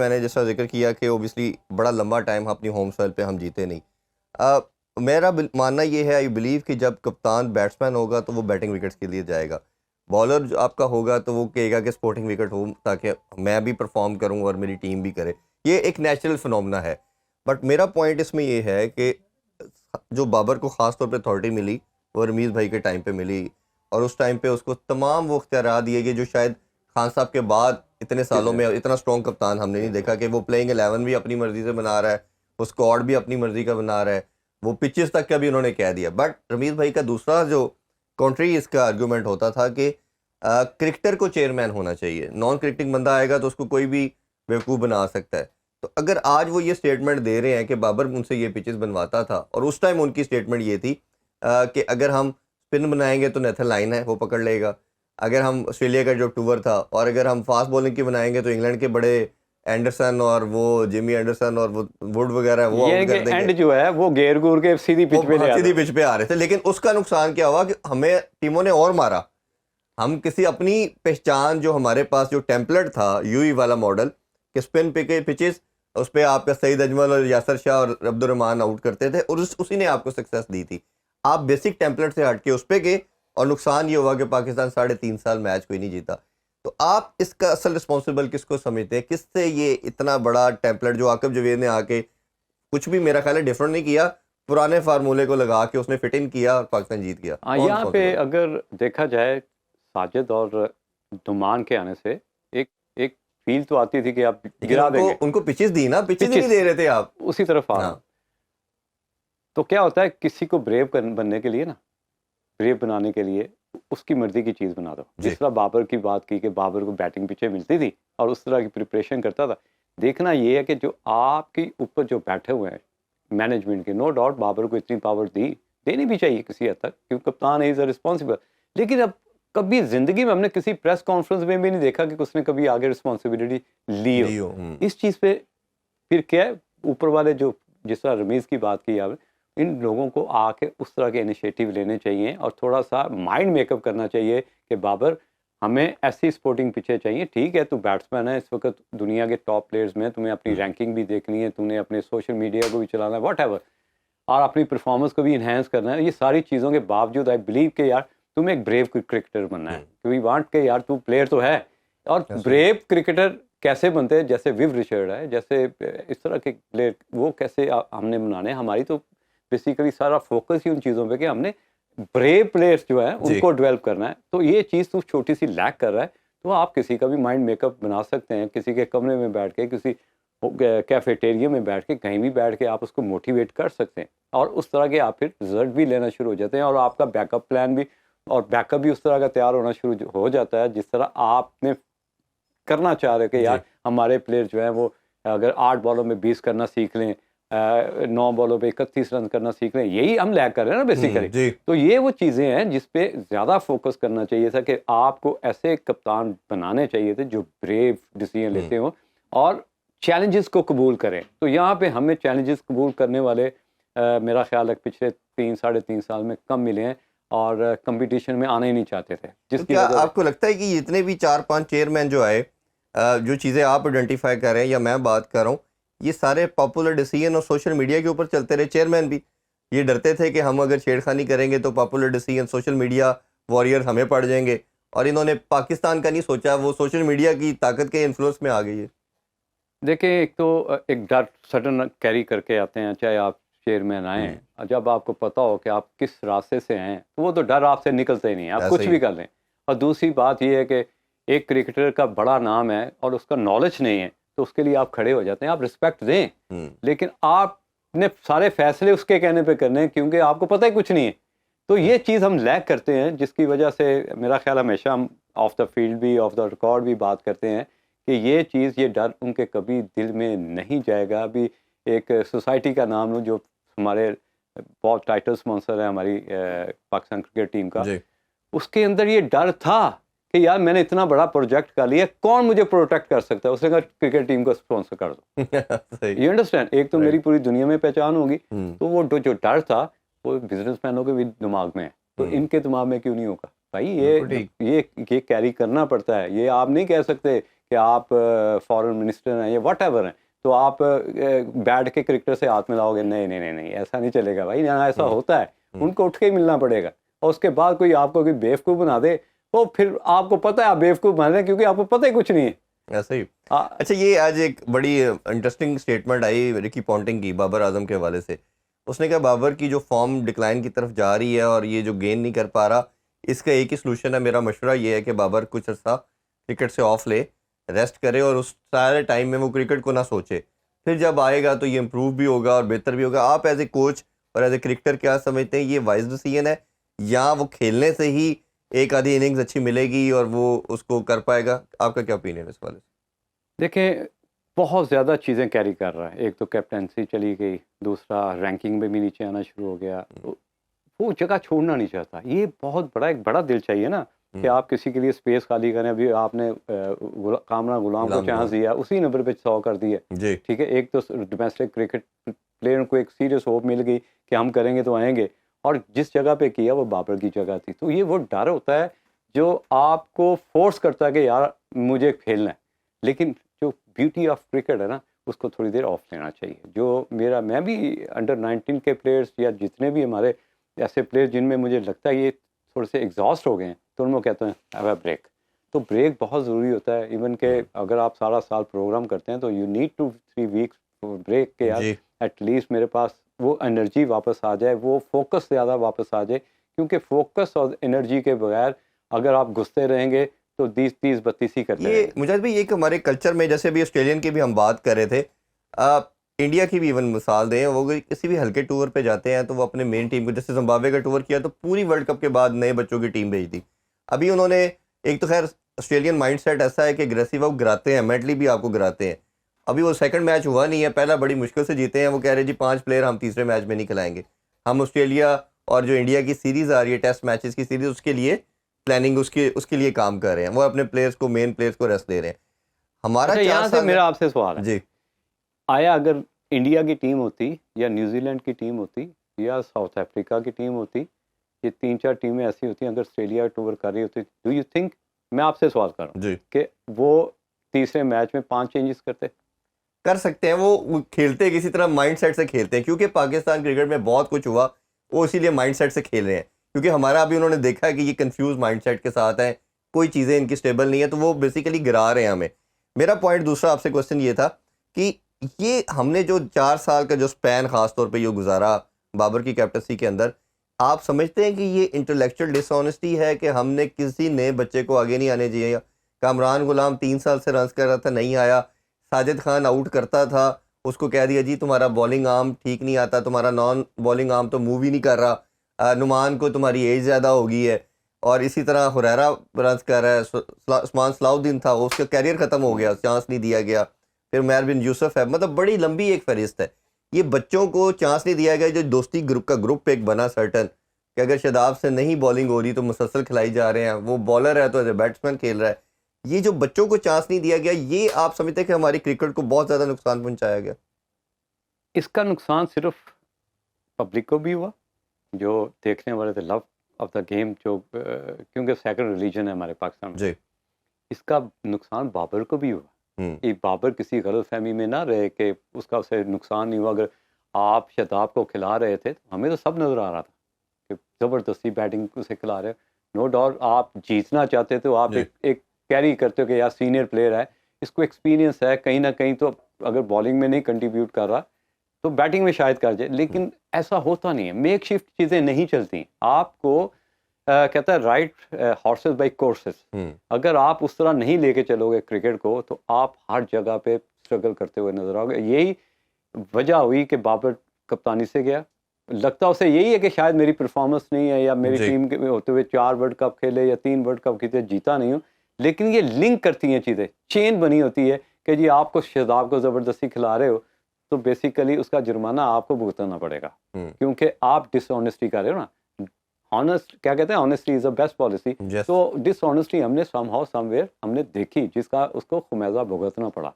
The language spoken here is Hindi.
मैंने जैसा जिक्र किया कि ओबियसली बड़ा लंबा टाइम अपनी होम सॉइल पे हम जीते नहीं। मेरा मानना ये है, आई बिलीव कि जब कप्तान बैट्समैन होगा तो वो बैटिंग विकेट्स के लिए जाएगा। बॉलर जो आपका होगा तो वो कहेगा कि स्पोर्टिंग विकेट हो ताकि मैं भी परफॉर्म करूं और मेरी टीम भी करे। ये एक नेचुरल फिनोमेना है। बट मेरा पॉइंट इसमें ये है कि जो बाबर को ख़ास तौर पे अथॉरिटी मिली वो रमीज़ भाई के टाइम पे मिली, और उस टाइम पे उसको तमाम वो इख्तियार दिए गए जो शायद खान साहब के बाद इतने सालों में इतना स्ट्रॉन्ग कप्तान हमने नहीं देखा। कि वो प्लेइंग 11 भी अपनी मर्जी से बना रहा है, वो स्क्वाड भी अपनी मर्जी का बना रहा है, वो पिचेस तक का भी उन्होंने कह दिया। बट रमीज़ भाई का दूसरा जो कॉन्ट्री इसका आर्गूमेंट होता था कि क्रिकेटर को चेयरमैन होना चाहिए, नॉन क्रिकेटिंग बंदा आएगा तो उसको कोई भी बेवकूफ़ बना सकता है। तो अगर आज वो ये स्टेटमेंट दे रहे हैं कि बाबर उनसे ये पिचेस बनवाता था, और उस टाइम उनकी स्टेटमेंट ये थी कि अगर हम स्पिन बनाएंगे तो नेथन लाइन है वो पकड़ लेगा, अगर हम ऑस्ट्रेलिया का जो टूर था, और अगर हम फास्ट बॉलिंग की बनाएंगे तो इंग्लैंड के बड़े एंडरसन और वो जिमी एंडरसन और वो वुड वगैरह वो ये आउट कर देंगे। एंड जो है वो घेर घूर के सीधी पिच पे ले सीधी पिच पे आ रहे थे। लेकिन उसका नुकसान क्या हुआ कि हमें टीमों ने और मारा। हम किसी अपनी पहचान, जो हमारे पास जो टेम्पलेट था यूई वाला मॉडल कि स्पिन पे पिचेस, उस पर आपका सईद अजमल और यासर शाह और अब्दुर्रहमान आउट करते थे, और उसी ने आपको सक्सेस दी थी। आप बेसिक टेम्पलेट से हट के उस पे गए, और नुकसान ये हुआ कि पाकिस्तान 3.5 साल मैच कोई नहीं जीता। तो आप इसका असल रिस्पॉन्सिबल किसको समझते हैं? किससे ये इतना बड़ा टेम्पलेट जो आकिब जवेद ने आके कुछ भी मेरा ख्याल है डिफरेंट नहीं किया, पुराने फार्मूले को लगा के उसने फिट इन किया और पाकिस्तान जीत गया। यहाँ पे अगर देखा जाए साजिद और दुमान के आने से एक एक फील तो आती थी कि आप गिरा देंगे। उनको पिचेस दी ना, पिचेस नहीं दे रहे थे आप, उसी तरफ आ। तो क्या होता है, किसी को ब्रेव बनने के लिए ना, ब्रेव बनाने के लिए उसकी मर्जी की चीज़ बना दो। जिस तरह बाबर की बात की कि बाबर को बैटिंग पिचें मिलती थी और उस तरह की प्रिपरेशन करता था। देखना ये है कि जो आपके ऊपर जो बैठे हुए हैं मैनेजमेंट के, नो डाउट बाबर को इतनी पावर देनी भी चाहिए किसी हद तक, क्योंकि कप्तान इज रिस्पॉन्सिबल। लेकिन अब कभी जिंदगी में हमने किसी प्रेस कॉन्फ्रेंस में भी नहीं देखा कि उसने कभी आगे रिस्पॉन्सिबिलिटी ली हो। इस चीज़ पे फिर क्या है, ऊपर वाले जो जिस तरह रमीज़ की बात की आपने, इन लोगों को आके उस तरह के इनिशिएटिव लेने चाहिए और थोड़ा सा माइंड मेकअप करना चाहिए कि बाबर हमें ऐसी स्पोर्टिंग पिचें चाहिए। ठीक है, तू बैट्समैन है इस वक्त दुनिया के टॉप प्लेयर्स में, तुम्हें अपनी रैंकिंग भी देखनी है, तुमने अपने सोशल मीडिया को भी चलाना है, व्हाटएवर, और अपनी परफॉर्मेंस को भी इन्हेंस करना है। ये सारी चीज़ों के बावजूद आई बिलीव कि यार तुम्हें एक ब्रेव क्रिकेटर बनना है, वी वांट के यार तू प्लेयर तो है। और ब्रेव क्रिकेटर कैसे बनते हैं, जैसे विव रिचर्ड है, जैसे इस तरह के प्लेयर, वो कैसे हमने बनाने। हमारी तो बेसिकली सारा फोकस ही उन चीज़ों पे कि हमने ब्रेव प्लेयर्स जो है उनको डेवलप करना है। तो ये चीज़ तो छोटी सी लैक कर रहा है। तो आप किसी का भी माइंड मेकअप बना सकते हैं, किसी के कमरे में बैठ के, किसी कैफेटेरिया में बैठ के, कहीं भी बैठ के आप उसको मोटिवेट कर सकते हैं, और उस तरह के आप फिर रिजल्ट भी लेना शुरू हो जाते हैं, और आपका बैकअप प्लान भी और बैकअप भी उस तरह का तैयार होना शुरू हो जाता है जिस तरह आपने करना चाह रहे कि यार हमारे प्लेयर जो हैं वो अगर 8 बॉलों में 20 करना सीख लें, 9 बॉलों पे 31 रन करना सीख लें, यही हम लैग कर रहे हैं ना बेसिकली। तो ये वो चीज़ें हैं जिस पे ज़्यादा फोकस करना चाहिए था कि आपको ऐसे कप्तान बनाने चाहिए थे जो ब्रेव डिसीजन लेते हो और चैलेंजेस को कबूल करें। तो यहाँ पे हमें चैलेंजेस कबूल करने वाले मेरा ख्याल है पिछले 3-3.5 साल में कम मिले हैं, और कंपटीशन में आना ही नहीं चाहते थे। तो क्या आपको लगता है कि जितने भी 4-5 चेयरमैन जो आए, जो चीज़ें आप आइडेंटिफाई कर रहे हैं या मैं बात कर रहा हूँ, ये सारे पॉपुलर डिसीजन और सोशल मीडिया के ऊपर चलते रहे? चेयरमैन भी ये डरते थे कि हम अगर छेड़खानी करेंगे तो popular decision, social media warriors हमें पड़ जाएंगे, और इन्होंने पाकिस्तान का नहीं सोचा, वो सोशल मीडिया की ताकत के इन्फ्लुएंस में आ गई है। देखिए, एक तो एक डर सडन कैरी करके आते हैं, चाहे आप चेयरमैन आए, और जब आपको पता हो कि आप किस रास्ते से हैं तो वो तो डर आपसे निकलते ही नहीं है, आप कुछ भी कर लें। और दूसरी बात ये है कि एक क्रिकेटर का बड़ा नाम है और उसका नॉलेज नहीं है, तो उसके लिए आप खड़े हो जाते हैं, आप रिस्पेक्ट दें, लेकिन आपने सारे फैसले उसके कहने पे करने हैं क्योंकि आपको पता ही कुछ नहीं है। तो ये चीज़ हम लैक करते हैं, जिसकी वजह से मेरा ख्याल हमेशा हम ऑफ द फील्ड भी, ऑफ द रिकॉर्ड भी बात करते हैं कि ये चीज़, ये डर उनके कभी दिल में नहीं जाएगा। अभी एक सोसाइटी का नाम लूँ जो हमारे बहुत टाइटल स्पॉन्सर है हमारी पाकिस्तान क्रिकेट टीम का, उसके अंदर ये डर था कि यार मैंने इतना बड़ा प्रोजेक्ट कर लिया, कौन मुझे प्रोटेक्ट कर सकता है। उसने कहा क्रिकेट टीम को स्पॉन्सर कर दो। यू अंडरस्टैंड, एक तो मेरी पूरी दुनिया में पहचान होगी। तो वो जो डर था वो बिजनेसमैनों के भी दिमाग में है, तो इनके दिमाग में क्यों नहीं होगा भाई? ये कैरी करना पड़ता है। ये आप नहीं कह सकते कि आप फॉरेन मिनिस्टर हैं या वट एवर हैं, तो आप बैठ के क्रिकेटर से हाथ मिलाओगे? नहीं नहीं नहीं नहीं, ऐसा नहीं चलेगा भाई, यहाँ ऐसा होता है, उनको उठ के ही मिलना पड़ेगा। और उसके बाद कोई आपको कोई बेवकूफ़ बना दे, वो फिर आपको पता है आप बेवकूफ़ बन रहे हैं, क्योंकि आपको पता ही कुछ नहीं है। ऐसा ही। अच्छा, ये आज एक बड़ी इंटरेस्टिंग स्टेटमेंट आई रिकी पॉन्टिंग की बाबर आजम के हवाले से। उसने कहा बाबर की जो फॉर्म डिक्लाइन की तरफ जा रही है और ये जो गेन नहीं कर पा रहा, इसका एक ही सलूशन है, मेरा मशवरा ये है कि बाबर कुछ अर्सा क्रिकेट से ऑफ ले, रेस्ट करे और उस सारे टाइम में वो क्रिकेट को ना सोचे, फिर जब आएगा तो ये इम्प्रूव भी होगा और बेहतर भी होगा। आप एज ए कोच और एज ए क्रिकेटर क्या समझते हैं, ये वाइज डिसीजन है या वो खेलने से ही एक आधी इनिंग्स अच्छी मिलेगी और वो उसको कर पाएगा? आपका क्या ओपिनियन है इस वाले से? देखें, बहुत ज़्यादा चीज़ें कैरी कर रहा है। एक तो कैप्टनसी चली गई, दूसरा रैंकिंग में भी नीचे आना शुरू हो गया, तो वो जगह छोड़ना नहीं चाहता। ये बहुत बड़ा, एक बड़ा दिल चाहिए ना कि आप किसी के लिए स्पेस खाली करें। अभी आपने कामरान गुलाम को चांस दिया, उसी नंबर पे 100 कर दिया, ठीक है। एक तो डोमेस्टिक क्रिकेट प्लेयर को एक सीरियस होप मिल गई कि हम करेंगे तो आएंगे, और जिस जगह पे किया वो बाबर की जगह थी। तो ये वो डर होता है जो आपको फोर्स करता है कि यार मुझे खेलना है। लेकिन जो ब्यूटी ऑफ क्रिकेट है ना, उसको थोड़ी देर ऑफ लेना चाहिए। जो मैं भी अंडर 19 के प्लेयर्स या जितने भी हमारे ऐसे प्लेयर्स जिनमें मुझे लगता है ये थोड़े से एग्जॉस्ट हो गए हैं, तो उनको कहते हैं हैव अ ब्रेक। तो ब्रेक बहुत ज़रूरी होता है। इवन के अगर आप सारा साल प्रोग्राम करते हैं तो यू नीड 2-3 वीक्स ब्रेक के, यार एटलीस्ट मेरे पास वो एनर्जी वापस आ जाए, वो फोकस ज़्यादा वापस आ जाए। क्योंकि फोकस और एनर्जी के बगैर अगर आप घुसते रहेंगे तो 30-32 ही करते ये मुझे भी एक हमारे कल्चर में, जैसे भी ऑस्ट्रेलियन की भी हम बात कर रहे थे, इंडिया की भी इवन मिसाल दें, वो किसी भी हल्के टूर पे जाते हैं तो वो अपने मेन टीम को, जैसे जिम्बाब्वे का टूर किया तो पूरी वर्ल्ड कप के बाद नए बच्चों की टीम भेज दी। अभी उन्होंने, एक तो खैर ऑस्ट्रेलियन माइंडसेट ऐसा है कि अग्रेसिव वो गिराते हैं, मेंटली भी आपको गिराते हैं। अभी वो सेकंड मैच हुआ नहीं है, पहला बड़ी मुश्किल से जीते हैं, वो कह रहे जी 5 प्लेयर हम तीसरे मैच में नहीं खिलाएंगे। हम ऑस्ट्रेलिया और जो इंडिया की सीरीज़ आ रही है, टेस्ट मैचेस की सीरीज़, उसके लिए प्लानिंग, उसके लिए काम कर रहे हैं। वो अपने प्लेयर्स को, मेन प्लेयर्स को रेस्ट दे रहे हैं। हमारा यहाँ से मेरा आपसे सवाल है जी, आया, अगर इंडिया की टीम होती या न्यूजीलैंड की टीम होती या साउथ अफ्रीका की टीम होती, ये 3-4 टीमें ऐसी होती, अगर ऑस्ट्रेलिया टूर कर रही होती, डू यू थिंक, मैं आपसे सवाल कर रहा हूँ कि वो तीसरे मैच में 5 चेंजेस कर सकते हैं? वो खेलते किसी तरह माइंडसेट से खेलते हैं, क्योंकि पाकिस्तान क्रिकेट में बहुत कुछ हुआ, वो इसीलिए माइंडसेट से खेल रहे हैं। क्योंकि हमारा अभी उन्होंने देखा है कि ये कंफ्यूज माइंडसेट के साथ है, कोई चीज़ें इनकी स्टेबल नहीं है, तो वो बेसिकली गिरा रहे हैं हमें। मेरा पॉइंट दूसरा आपसे क्वेश्चन ये था कि ये हमने जो 4 साल का जो स्पैन खास तौर पे ये गुजारा बाबर की कैप्टनसी के अंदर, आप समझते हैं कि ये इंटेलेक्चुअल डिसऑनेस्टी है कि हमने किसी नए बच्चे को आगे नहीं आने दिया? कामरान गुलाम 3 साल से रन कर रहा था, नहीं आया। साजिद खान आउट करता था, उसको कह दिया जी तुम्हारा बॉलिंग आर्म ठीक नहीं आता, तुम्हारा नॉन बॉलिंग आर्म तो मूव ही नहीं कर रहा, नुमान को तुम्हारी एज ज़्यादा हो गई है। और इसी तरह हुरैरा रन कर रहा है, उस्मान सलाउद्दीन था, उसका कैरियर ख़त्म हो गया, चांस नहीं दिया गया। फिर उमैर बिन यूसुफ है, मतलब बड़ी लंबी एक फहरिस्त है। ये बच्चों को चांस नहीं दिया गया। जो दोस्ती ग्रुप का ग्रुप एक बना सर्टन, कि अगर शादाब से नहीं बॉलिंग हो रही तो मुसलसल खिलाई जा रहे हैं, वो बॉलर है तो एज ए बैट्समैन खेल रहा है। ये जो बच्चों को चांस नहीं दिया गया, ये आप समझते हैं कि हमारी क्रिकेट को बहुत ज़्यादा नुकसान पहुंचाया गया? इसका नुकसान सिर्फ पब्लिक को भी हुआ, जो देखने वाले थे, लव ऑफ द गेम, जो क्योंकि सेकंड रिलीजन है हमारे पाकिस्तान में जी। इसका नुकसान बाबर को भी हुआ। ये बाबर किसी गलत फहमी में ना रहे कि उसका उसे नुकसान नहीं हुआ। अगर आप शताब को खिला रहे थे तो हमें तो सब नज़र आ रहा था कि ज़बरदस्ती बैटिंग उसे खिला रहे। नो डाउट आप जीतना चाहते तो आप एक कैरी करते हो कि यार सीनियर प्लेयर है, इसको एक्सपीरियंस है, कहीं ना कहीं तो अगर बॉलिंग में नहीं कंट्रीब्यूट कर रहा तो बैटिंग में शायद कर जाए। लेकिन ऐसा होता नहीं है, मेक शिफ्ट चीज़ें नहीं चलती। आपको कहता है राइट हॉर्सेस बाय कोर्सेस। अगर आप उस तरह नहीं लेके चलोगे क्रिकेट को तो आप हर जगह पे स्ट्रगल करते हुए नजर आओगे। यही वजह हुई कि बाबर कप्तानी से गया। लगता उसे यही है कि शायद मेरी परफॉर्मेंस नहीं है, या मेरी टीम के होते हुए 4 वर्ल्ड कप खेले या 3 वर्ल्ड कप खेले, जीता नहीं हूँ। लेकिन ये लिंक करती हैं चीज़ें, चेन बनी होती है कि जी आपको शहजाद को ज़बरदस्ती खिला रहे हो तो बेसिकली उसका जुर्माना आपको भुगतना पड़ेगा, क्योंकि आप डिसऑनेस्टी कर रहे हो ना। ऑनेस्ट क्या कहते हैं, honesty is the best policy. तो डिसऑनेस्टी हमने समहाउ समवेयर हमने देखी, जिसका उसको खुमेजा भुगतना पड़ा।